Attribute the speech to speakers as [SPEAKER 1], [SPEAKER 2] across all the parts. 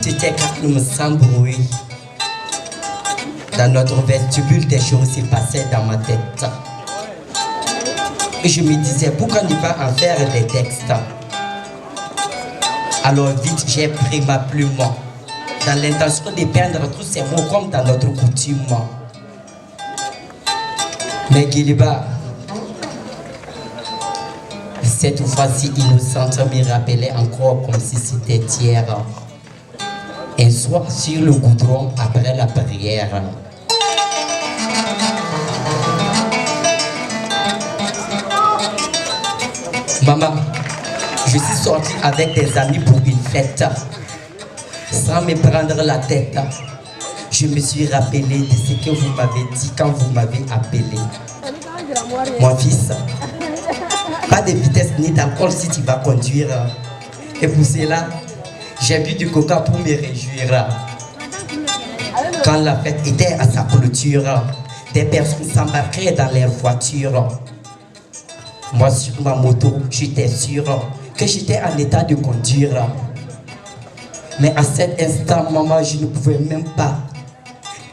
[SPEAKER 1] C'était quand nous me s'embrouillons. Dans notre vestibule, des choses se passaient dans ma tête. Et je me disais, pourquoi ne pas en faire des textes? Alors vite, j'ai pris ma plume dans l'intention de peindre tous ces mots comme dans notre coutume. Mais Guiliba, cette fois-ci innocente, me rappelait encore comme si c'était hier. Un soir sur le goudron après la prière. Maman, je suis sorti avec des amis pour une fête. Sans me prendre la tête, je me suis rappelé de ce que vous m'avez dit quand vous m'avez appelé. Mon fils, pas de vitesse ni d'alcool si tu vas conduire. Et pour cela, j'ai bu du coca pour me réjouir. Quand la fête était à sa clôture, des personnes s'embarquaient dans leurs voitures. Moi, sur ma moto, j'étais sûr que j'étais en état de conduire. Mais à cet instant, maman, je ne pouvais même pas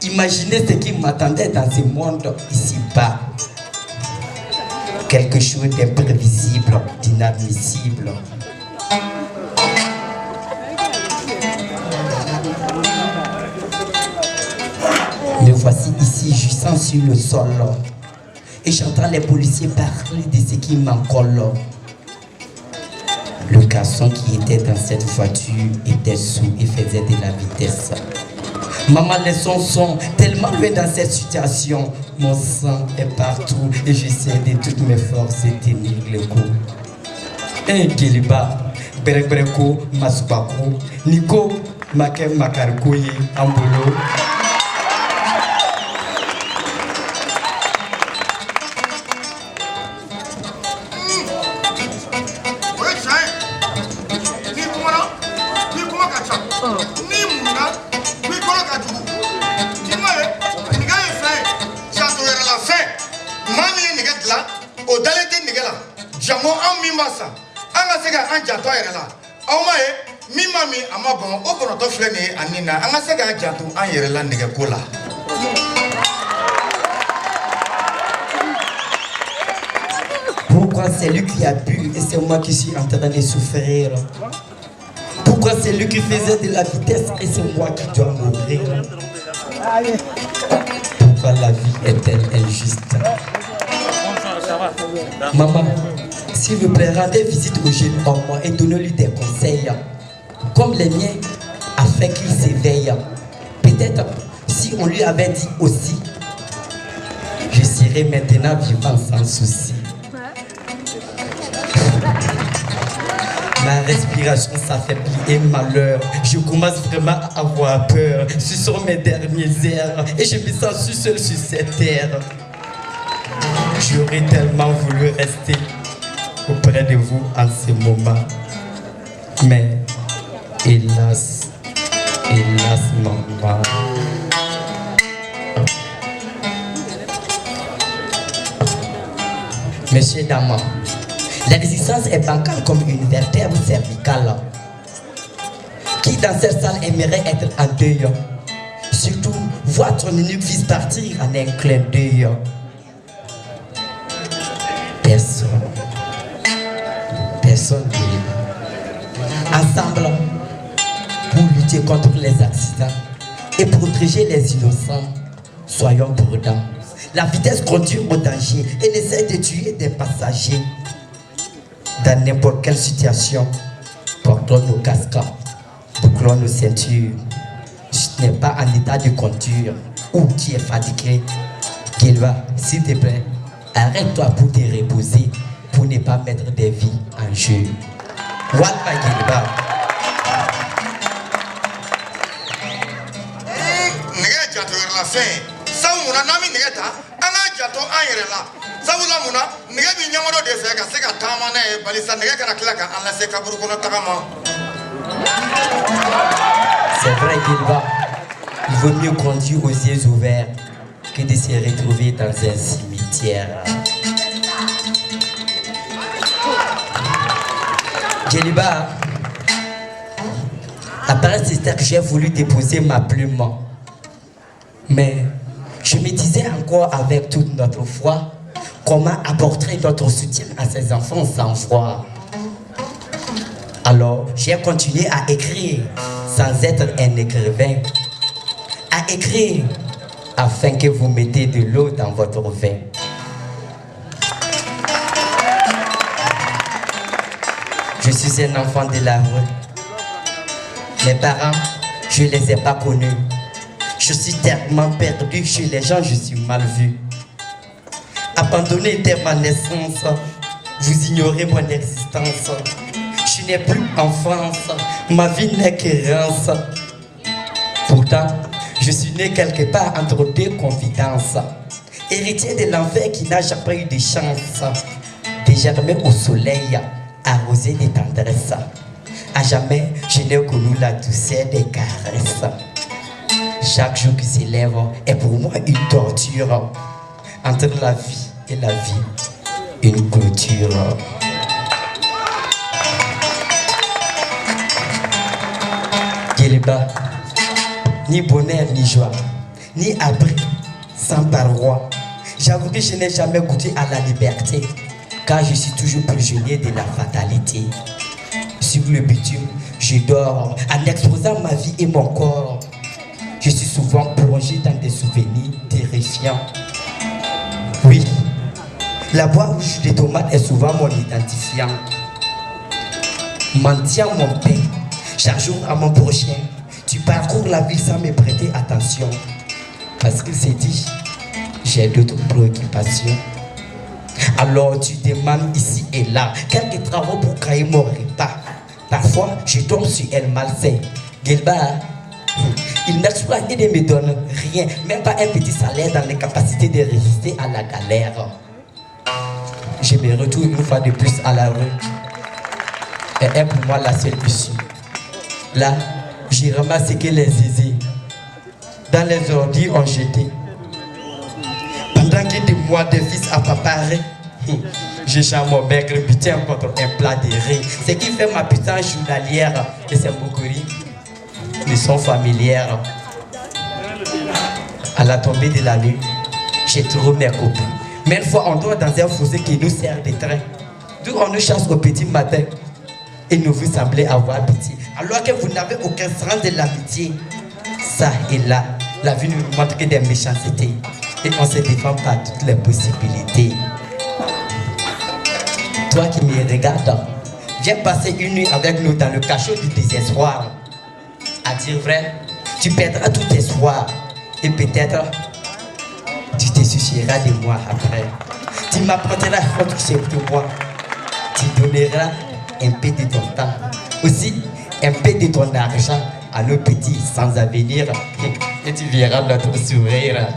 [SPEAKER 1] imaginer ce qui m'attendait dans ce monde ici-bas. Quelque chose d'imprévisible, d'inadmissible. Me voici ici, jouissant sur le sol. Et j'entends les policiers parler de ce qui m'en colle. Le garçon qui était dans cette voiture était sous et faisait de la vitesse. Maman, les sons sont tellement loin dans cette situation. Mon sang est partout et j'essaie de toutes mes forces de tenir le coup. Guiliba, Berebreko, Masubako, Nico, Makem Makarkoye, Ambolo. Pourquoi c'est lui qui a bu et c'est moi qui suis en train de souffrir? Pourquoi c'est lui qui faisait de la vitesse et c'est moi qui dois mourir? Pourquoi la vie est-elle injuste? Maman, s'il vous plaît, rendez visite au jeune homme et donnez-lui des conseils, comme les miens, afin qu'il s'éveille. Peut-être, si on lui avait dit aussi, je serais maintenant vivant sans souci. Ma respiration s'affaiblit et malheur. Je commence vraiment à avoir peur. Ce sont mes dernières heures et je me sens seul sur cette terre. J'aurais tellement voulu rester auprès de vous en ce moment. Mais hélas, hélas, maman. Monsieur Dama, l'existence est bancale comme une vertèbre cervicale. Qui dans cette salle aimerait être en deuil? Surtout, voir ton unique fils partir en un clin d'œil. Personne. Personne. Ensemble, pour lutter contre les accidents et protéger les innocents, soyons prudents. La vitesse conduit au danger et essaie de tuer des passagers. Dans n'importe quelle situation, portons nos casques, bouclons nos ceintures. Tu n'es pas en état de conduire ou tu es fatigué. Guilva, s'il te plaît, arrête-toi pour te reposer, pour ne pas mettre des vies en jeu. Walma Guilva. C'est vrai Guilva, il vaut mieux conduire aux yeux ouverts que de se retrouver dans un cimetière. Guilva, la Après c'est que j'ai voulu déposer ma plume. Mais je me disais encore avec toute notre foi, comment apporter notre soutien à ces enfants sans foi. Alors, j'ai continué à écrire sans être un écrivain. À écrire afin que vous mettez de l'eau dans votre vin. Je suis un enfant de la rue. Mes parents, je ne les ai pas connus. Je suis tellement perdu chez les gens, je suis mal vu. Abandonné dès ma naissance, vous ignorez mon existence. Je n'ai plus enfance, ma vie n'est qu'errance. Pourtant, je suis né quelque part entre deux confidences. Héritier de l'enfer qui n'a jamais eu de chance. Dégermé au soleil, arrosé de tendresse. À jamais, je n'ai connu la douceur des caresses. Chaque jour qui s'élève est pour moi une torture. Entre la vie et la vie, une clôture. Djeliba, ni bonheur ni joie, ni abri sans paroi. J'avoue que je n'ai jamais goûté à la liberté, car je suis toujours prisonnier de la fatalité. Sur le bitume, je dors en exposant ma vie et mon corps. Je suis souvent plongé dans des souvenirs terrifiants. Oui, la boîte rouge des tomates est souvent mon identifiant. Mendiant mon pain, chaque jour à mon prochain, tu parcours la ville sans me prêter attention. Parce qu'il s'est dit, j'ai d'autres préoccupations. Alors tu demandes ici et là quelques travaux pour créer mon repas. Parfois, je tombe sur elle malsain. Gelba, il n'exploite et ne me donne rien, même pas un petit salaire dans les capacités de résister à la galère. Je me retrouve une fois de plus à la rue. Et est pour moi la seule issue. Là, j'ai ramassé que les aisés dans les ordures ont jeté. Pendant que des mois de fils à préparer, j'ai changé mon maigre butin contre un plat de riz. Ce qui fait ma putain journalière de ces moqueries me sont familières. À la tombée de la nuit, j'ai trouvé mes copains. Mais une fois, on dort dans un fossé qui nous sert de train. D'où on nous chasse au petit matin. Et nous vous semblez avoir pitié. Alors que vous n'avez aucun sens de l'amitié. Ça et là, la vie nous montre que des méchancetés. Et on se défend par toutes les possibilités. Toi qui me regardes, viens passer une nuit avec nous dans le cachot du désespoir. À dire vrai, tu perdras tout espoir. Et peut-être, tu te soucieras de moi après. Tu m'apprendras autre chose que moi. Tu donneras un peu de ton temps. Aussi, un peu de ton argent à nos petits sans avenir. Et tu verras notre sourire.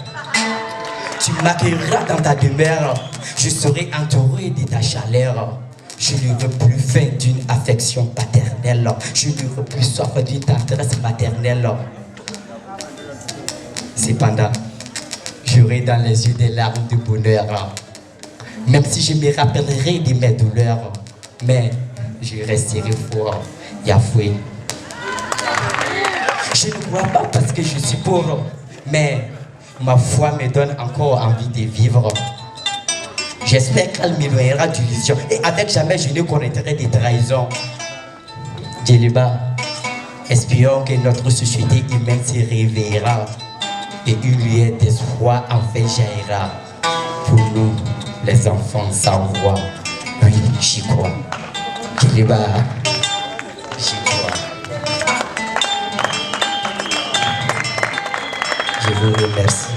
[SPEAKER 1] Tu m'accueilleras dans ta demeure. Je serai entouré de ta chaleur. Je n'aurai plus faim d'une affection paternelle. Je n'aurai plus soif d'une tendresse maternelle. Cependant, j'aurai dans les yeux des larmes de bonheur. Même si je me rappellerai de mes douleurs, mais je resterai fort, Yahweh. Je ne crois pas parce que je suis pauvre, mais ma foi me donne encore envie de vivre. J'espère qu'elle m'éloignera d'illusion et avec jamais je ne connaîtrai des trahisons. Djeliba, espérons que notre société humaine se réveillera et une lueur d'espoir enfin jaillira pour nous, les enfants sans voix. Oui, j'y crois. Djeliba, j'y crois. Je vous remercie.